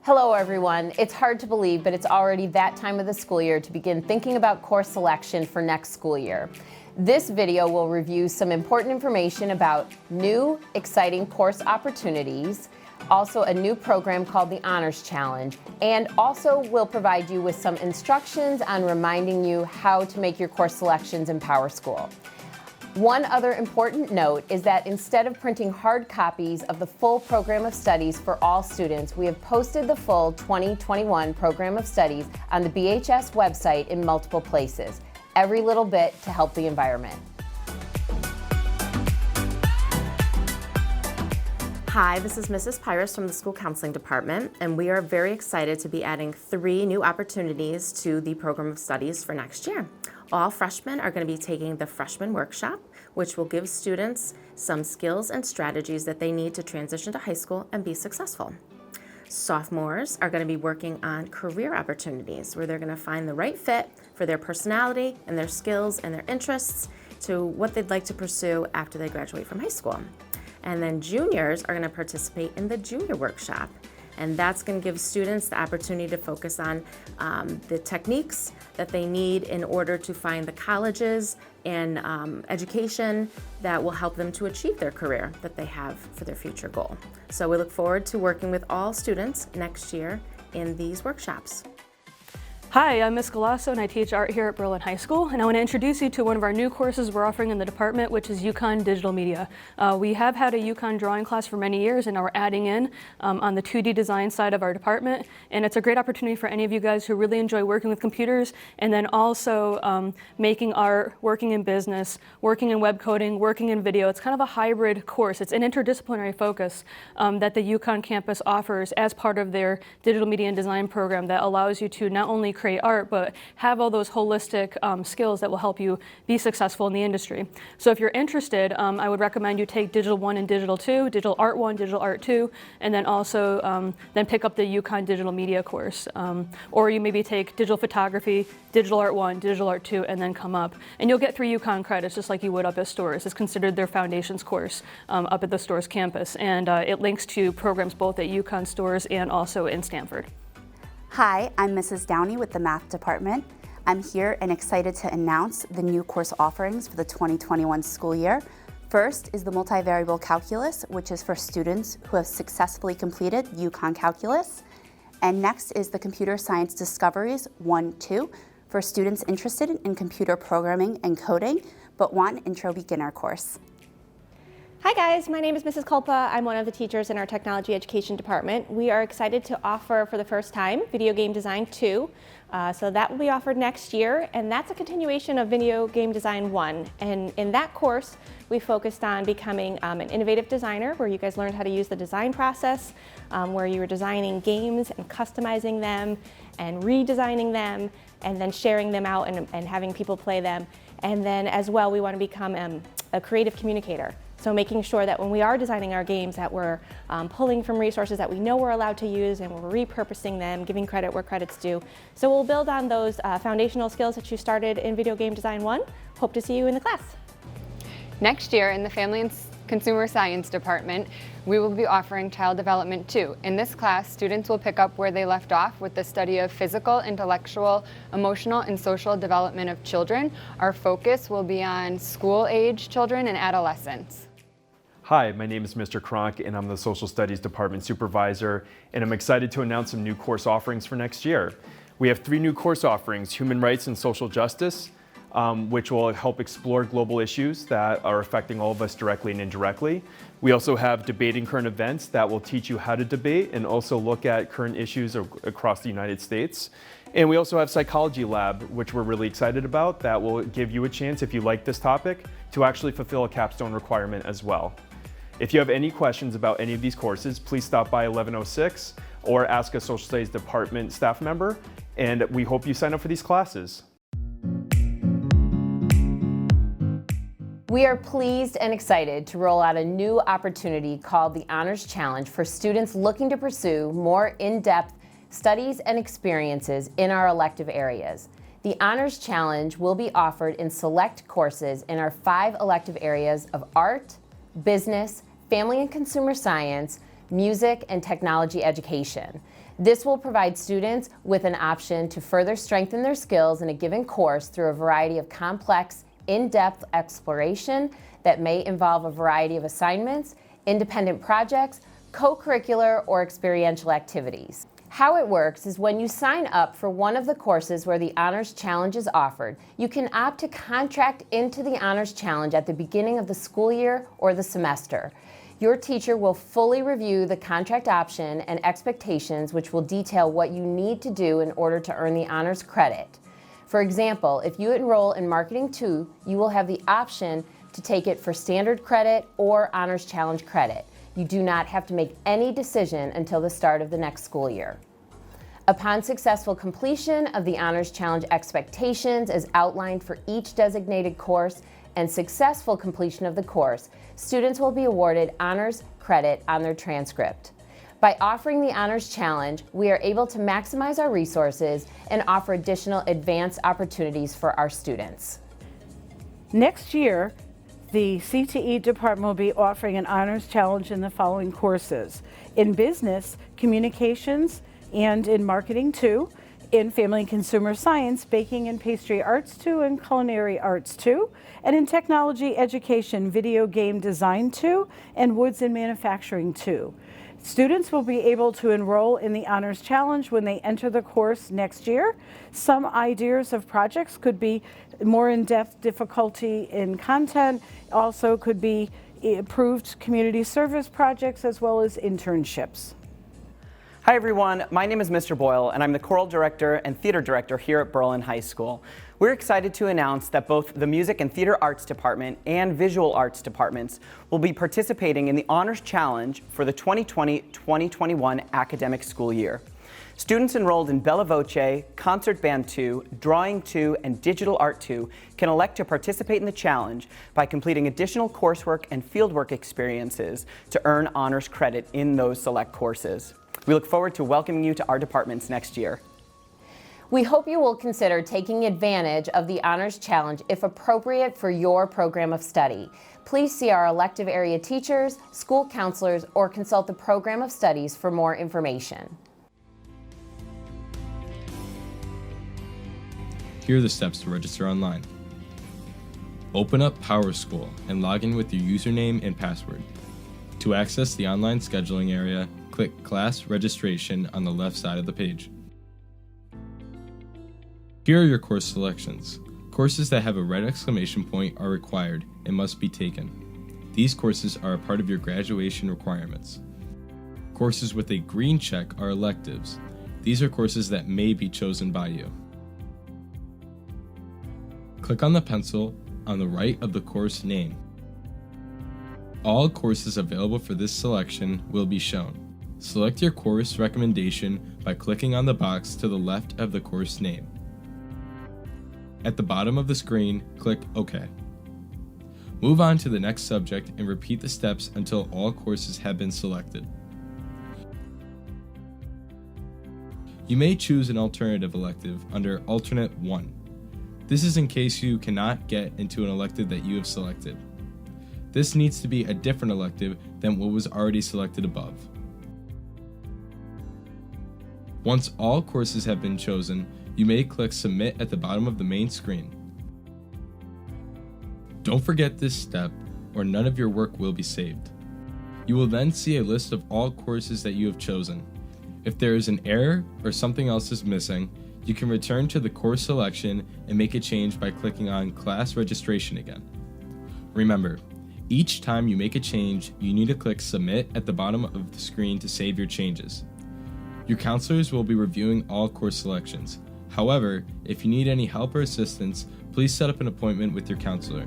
Hello everyone. It's hard to believe, but it's already that time of the school year to begin thinking about course selection for next school year. This video will review some important information about new, exciting course opportunities, also a new program called the Honors Challenge, and also will provide you with some instructions on reminding you how to make your course selections in PowerSchool. One other important note is that instead of printing hard copies of the full program of studies for all students, we have posted the full 2021 program of studies on the BHS website in multiple places. Every little bit to help the environment. Hi, this is Mrs. Pyrus from the School Counseling Department, and we are very excited to be adding 3 new opportunities to the program of studies for next year. All freshmen are going to be taking the Freshman Workshop, which will give students some skills and strategies that they need to transition to high school and be successful. Sophomores are going to be working on career opportunities where they're going to find the right fit for their personality and their skills and their interests to what they'd like to pursue after they graduate from high school. And then juniors are going to participate in the Junior Workshop. And that's going to give students the opportunity to focus on the techniques that they need in order to find the colleges and education that will help them to achieve their career that they have for their future goal. So we look forward to working with all students next year in these workshops. Hi, I'm Ms. Galasso and I teach art here at Berlin High School, and I want to introduce you to one of our new courses we're offering in the department, which is UConn Digital Media. We have had a UConn drawing class for many years, and now we're adding in on the 2D design side of our department, and it's a great opportunity for any of you guys who really enjoy working with computers and then also making art, working in business, working in web coding, working in video. It's kind of a hybrid course. It's an interdisciplinary focus that the UConn campus offers as part of their digital media and design program that allows you to not only create art, but have all those holistic skills that will help you be successful in the industry. So if you're interested, I would recommend you take Digital 1 and Digital 2, Digital Art 1, Digital Art 2, and then also then pick up the UConn Digital Media course. Or you maybe take Digital Photography, Digital Art 1, Digital Art 2, and then come up. And you'll get 3 UConn credits just like you would up at Storrs. It's considered their foundations course up at the Storrs campus. And it links to programs both at UConn Storrs and also in Stanford. Hi, I'm Mrs. Downey with the Math Department. I'm here and excited to announce the new course offerings for the 2021 school year. First is the multivariable calculus, which is for students who have successfully completed UConn Calculus. And next is the Computer Science Discoveries 1-2 for students interested in computer programming and coding, but want an intro beginner course. Hi guys, my name is Mrs. Kulpa. I'm one of the teachers in our Technology Education Department. We are excited to offer for the first time Video Game Design 2. So that will be offered next year, and that's a continuation of Video Game Design 1. And in that course, we focused on becoming an innovative designer, where you guys learned how to use the design process, where you were designing games and customizing them and redesigning them and then sharing them out and having people play them. And then as well, we want to become a creative communicator. So making sure that when we are designing our games that we're pulling from resources that we know we're allowed to use and we're repurposing them, giving credit where credit's due. So we'll build on those foundational skills that you started in Video Game Design 1. Hope to see you in the class. Next year in the Family and Consumer Science Department, we will be offering Child Development 2. In this class, students will pick up where they left off with the study of physical, intellectual, emotional, and social development of children. Our focus will be on school-age children and adolescents. Hi, my name is Mr. Kronk, and I'm the Social Studies Department Supervisor, and I'm excited to announce some new course offerings for next year. We have 3 new course offerings: Human Rights and Social Justice, which will help explore global issues that are affecting all of us directly and indirectly. We also have Debating Current Events that will teach you how to debate and also look at current issues across the United States. And we also have Psychology Lab, which we're really excited about, that will give you a chance, if you like this topic, to actually fulfill a capstone requirement as well. If you have any questions about any of these courses, please stop by 1106 or ask a Social Studies Department staff member, and we hope you sign up for these classes. We are pleased and excited to roll out a new opportunity called the Honors Challenge for students looking to pursue more in-depth studies and experiences in our elective areas. The Honors Challenge will be offered in select courses in our 5 elective areas of art, business, family and consumer science, music, and technology education. This will provide students with an option to further strengthen their skills in a given course through a variety of complex, in-depth exploration that may involve a variety of assignments, independent projects, co-curricular, or experiential activities. How it works is when you sign up for one of the courses where the Honors Challenge is offered, you can opt to contract into the Honors Challenge at the beginning of the school year or the semester. Your teacher will fully review the contract option and expectations, which will detail what you need to do in order to earn the honors credit. For example, if you enroll in Marketing 2, you will have the option to take it for standard credit or Honors Challenge credit. You do not have to make any decision until the start of the next school year. Upon successful completion of the Honors Challenge expectations as outlined for each designated course and successful completion of the course, students will be awarded honors credit on their transcript. By offering the Honors Challenge, we are able to maximize our resources and offer additional advanced opportunities for our students. Next year, the CTE department will be offering an Honors Challenge in the following courses: in Business, Communications, and in Marketing 2, in Family and Consumer Science, Baking and Pastry Arts 2, and Culinary Arts 2, and in Technology Education, Video Game Design 2, and Woods and Manufacturing 2. Students will be able to enroll in the Honors Challenge when they enter the course next year. Some ideas of projects could be more in-depth difficulty in content, also could be approved community service projects as well as internships. Hi everyone, my name is Mr. Boyle and I'm the choral director and theater director here at Berlin High School. We're excited to announce that both the Music and Theater Arts Department and Visual Arts Departments will be participating in the Honors Challenge for the 2020-2021 academic school year. Students enrolled in Bella Voce, Concert Band 2, Drawing 2, and Digital Art 2 can elect to participate in the challenge by completing additional coursework and fieldwork experiences to earn honors credit in those select courses. We look forward to welcoming you to our departments next year. We hope you will consider taking advantage of the Honors Challenge if appropriate for your program of study. Please see our elective area teachers, school counselors, or consult the program of studies for more information. Here are the steps to register online. Open up PowerSchool and log in with your username and password. To access the online scheduling area, click Class Registration on the left side of the page. Here are your course selections. Courses that have a red exclamation point are required and must be taken. These courses are a part of your graduation requirements. Courses with a green check are electives. These are courses that may be chosen by you. Click on the pencil on the right of the course name. All courses available for this selection will be shown. Select your course recommendation by clicking on the box to the left of the course name. At the bottom of the screen, click OK. Move on to the next subject and repeat the steps until all courses have been selected. You may choose an alternative elective under Alternate 1. This is in case you cannot get into an elective that you have selected. This needs to be a different elective than what was already selected above. Once all courses have been chosen, you may click Submit at the bottom of the main screen. Don't forget this step, or none of your work will be saved. You will then see a list of all courses that you have chosen. If there is an error or something else is missing, you can return to the course selection and make a change by clicking on Class Registration again. Remember, each time you make a change, you need to click Submit at the bottom of the screen to save your changes. Your counselors will be reviewing all course selections. However, if you need any help or assistance, please set up an appointment with your counselor.